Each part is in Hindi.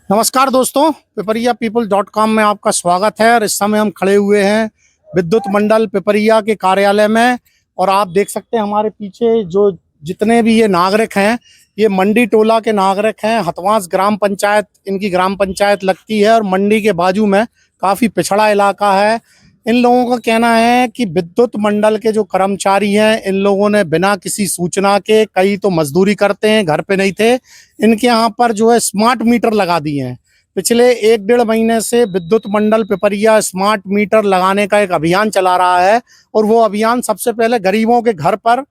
नमस्कार दोस्तों, pipariyaapeople.com में आपका स्वागत है। और इस समय हम खड़े हुए हैं विद्युत मंडल पिपरिया के कार्यालय में। और आप देख सकते हैं हमारे पीछे जो जितने भी ये नागरिक हैं, ये मंडी टोला के नागरिक हैं। हथवास ग्राम पंचायत इनकी ग्राम पंचायत लगती है और मंडी के बाजू में काफ़ी पिछड़ा इलाका है। इन लोगों का कहना है कि विद्युत मंडल के जो कर्मचारी हैं, इन लोगों ने बिना किसी सूचना के, कई तो मजदूरी करते हैं, घर पे नहीं थे, इनके यहाँ पर जो है स्मार्ट मीटर लगा दिए हैं। पिछले 1-1.5 महीने से विद्युत मंडल पिपरिया स्मार्ट मीटर लगाने का एक अभियान चला रहा है। और वो अभियान सबसे पहले गरीबों के घर पर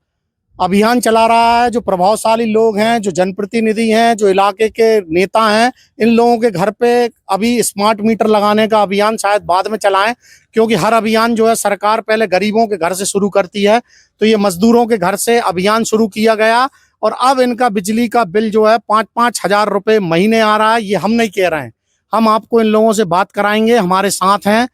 अभियान चला रहा है। जो प्रभावशाली लोग हैं, जो जनप्रतिनिधि हैं, जो इलाके के नेता हैं, इन लोगों के घर पे अभी स्मार्ट मीटर लगाने का अभियान शायद बाद में चलाएं, क्योंकि हर अभियान जो है सरकार पहले गरीबों के घर से शुरू करती है। तो ये मजदूरों के घर से अभियान शुरू किया गया और अब इनका बिजली का बिल जो है 5-5 हजार रुपये महीने आ रहा है। ये हम नहीं कह रहे हैं, हम आपको इन लोगों से बात कराएंगे। हमारे साथ हैं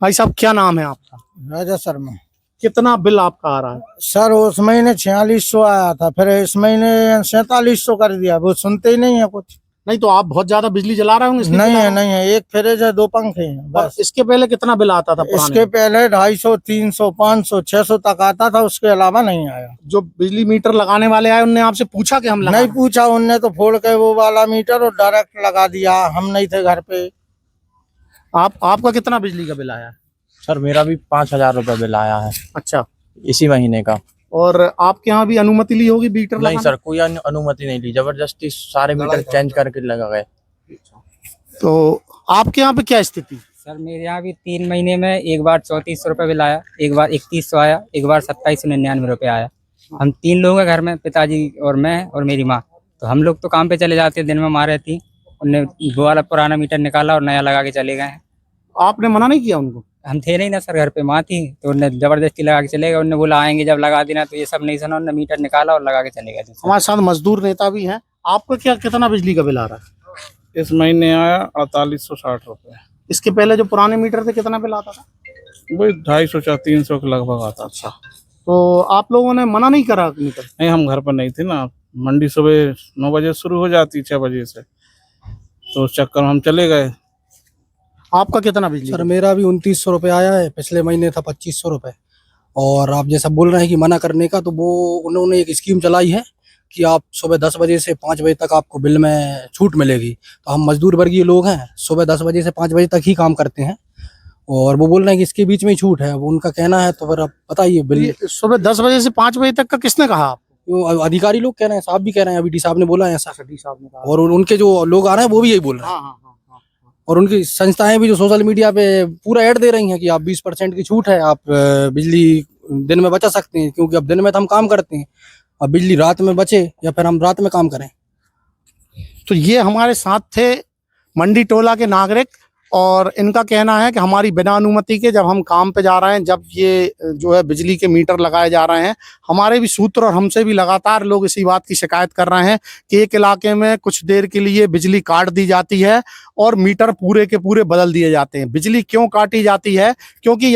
भाई साहब, क्या नाम है आपका? राजा शर्मा। कितना बिल आपका आ रहा है? सर उस महीने 4600 आया था, फिर इस महीने 4700 कर दिया। वो सुनते ही नहीं है कुछ। नहीं तो आप बहुत ज्यादा बिजली जला रहे होंगे। नहीं है, नहीं है, एक फ्रिज है, 2 पंखे हैं बस। इसके पहले कितना बिल आता था? इसके पहले 250, 300, 500, 600 तक आता था, उसके अलावा नहीं आया। जो बिजली मीटर लगाने वाले आए उनने आपसे पूछा कि हम नहीं पूछा, उनने तो फोड़ के वो वाला मीटर और डायरेक्ट लगा दिया। हम नहीं थे घर पे। आपका कितना बिजली का बिल आया है? सर मेरा भी 5,000 रुपये बिल आया है अच्छा, इसी महीने का। और आपके यहाँ भी अनुमति ली होगी मीटर नहीं लगाने? सर, कोई अनुमति नहीं ली, जबरदस्ती सारे मीटर चेंज करके लगा गए। तो आपके यहाँ पे क्या स्थिति? सर मेरे यहाँ भी 3 महीने में एक बार 3400 रुपये बिल आया, एक बार 3100 आया, एक बार 2799 रुपये आया। हम 3 लोग हैं घर में, पिताजी और मैं और मेरी माँ। तो हम लोग तो काम पे चले जाते, दिन में माँ रहती। उनने वो वाला पुराना मीटर निकाला और नया लगा के चले गए हैं। आपने मना नहीं किया उनको? हम थे नहीं ना सर, घर पे माँ थी, तो उन्होंने जबरदस्ती लगा के चले गए। उन्होंने बोला आएंगे जब लगा देना, तो ये सब नहीं सुना, उन्होंने मीटर निकाला और लगा के चले गए। हमारे साथ मजदूर नेता भी हैं। आपका कितना बिजली का बिल आ रहा है? इस महीने आया 4860 रुपये। इसके पहले जो पुराने मीटर थे कितना बिल आता था? वही 250 या 300 के लगभग आता था। तो आप लोगों ने मना नहीं करा मीटर? नहीं, हम घर पर नहीं थे ना। मंडी सुबह 9 बजे शुरू हो जाती, 6 बजे से, तो उस चक्कर में हम चले गए। आपका कितना बिजली? सर मेरा भी 2900 रुपये आया है। पिछले महीने था 2500 रुपये। और आप जैसा बोल रहे हैं कि मना करने का, तो वो उन्होंने एक स्कीम चलाई है कि आप सुबह 10 बजे से 5 बजे तक आपको बिल में छूट मिलेगी। तो हम मजदूर वर्गीय लोग हैं, सुबह 10 बजे से 5 बजे तक ही काम करते हैं, और वो बोल रहे हैं कि इसके बीच में ही छूट है। वो उनका कहना है, तो फिर आप बताइए बिल। सुबह 10 बजे से 5 बजे तक का किसने कहा आपको? वो अधिकारी लोग कह रहे हैं, साहब भी कह रहे हैं, अभी डी साहब ने बोला है ऐसा। डी साहब ने कहा। और उनके जो लोग आ रहे हैं वो भी यही बोल रहे हैं। हाँ। और उनकी संस्थाएं भी जो सोशल मीडिया पे पूरा ऐड दे रही हैं कि आप 20% की छूट है, आप बिजली दिन में बचा सकते हैं, क्योंकि अब दिन में तो हम काम करते हैं, अब बिजली रात में बचे या फिर हम रात में काम करें। तो ये हमारे साथ थे मंडी टोला के नागरिक, और इनका कहना है कि हमारी बिना अनुमति के जब हम काम पे जा रहे हैं, जब ये जो है बिजली के मीटर लगाए जा रहे हैं, हमारे भी सूत्र और हमसे भी लगातार लोग इसी बात की शिकायत कर रहे हैं कि एक इलाके में कुछ देर के लिए बिजली काट दी जाती है और मीटर पूरे के पूरे बदल दिए जाते हैं। बिजली क्यों काटी जाती है? क्योंकि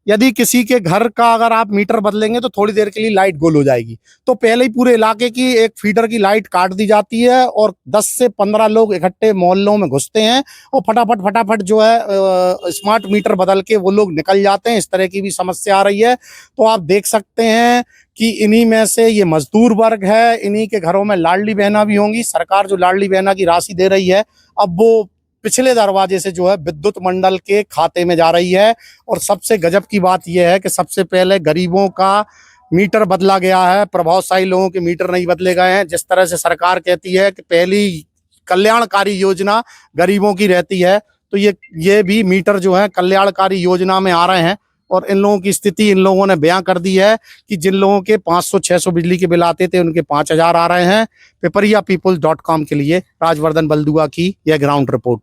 यदि किसी के घर का अगर आप मीटर बदलेंगे तो थोड़ी देर के लिए लाइट गोल हो जाएगी, तो पहले ही पूरे इलाके की एक फीडर की लाइट काट दी जाती है और 10 से 15 लोग इकट्ठे मोहल्लों में घुसते हैं और फटाफट जो है स्मार्ट मीटर बदल के वो लोग निकल जाते हैं। इस तरह की भी समस्या आ रही है। तो आप देख सकते हैं कि इन्हीं में से ये मजदूर वर्ग है, इन्हीं के घरों में लाडली बहना भी होंगी। सरकार जो लाडली बहना की राशि दे रही है, अब वो पिछले दरवाजे से जो है विद्युत मंडल के खाते में जा रही है। और सबसे गजब की बात यह है कि सबसे पहले गरीबों का मीटर बदला गया है, प्रभावशाली लोगों के मीटर नहीं बदले गए हैं। जिस तरह से सरकार कहती है कि पहली कल्याणकारी योजना गरीबों की रहती है, तो ये भी मीटर जो है कल्याणकारी योजना में आ रहे हैं। और इन लोगों की स्थिति इन लोगों ने बयां कर दी है कि जिन लोगों के 500-600 बिजली के बिल आते थे, उनके 5000 आ रहे हैं। pipariyaapeople.com के लिए राजवर्धन बलदुआ की यह ग्राउंड रिपोर्ट।